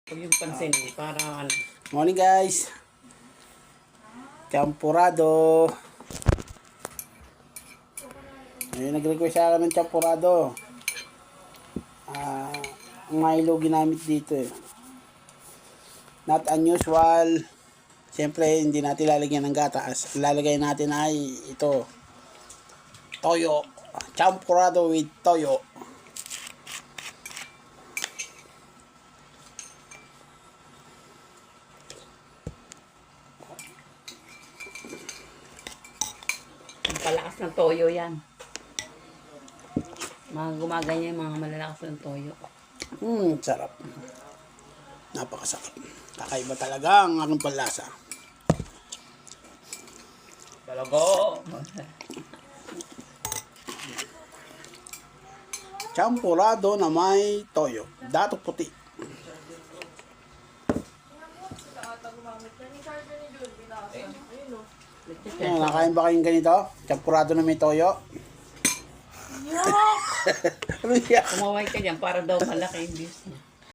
Huwag yung pansin para ano. Morning guys. Champurado. Ayun, nag-request sa akin ng champurado. Milo ginamit dito eh. Not unusual. Siyempre, hindi natin lalagyan ng gatas. Lalagay natin ay ito. Toyo. Champurado with toyo. Ang palakas ng toyo yan. Mga gumaganyan yung mga malalakas ng toyo. Sarap. Napakasarap. Kakaiba talaga ang aking panlasa. Talaga. Champurado na may toyo. Dato puti. Nakain ba kayong ganito? Champurado na may toyo? Ano yan? Kumaway ka dyan para daw malaki yung views niya.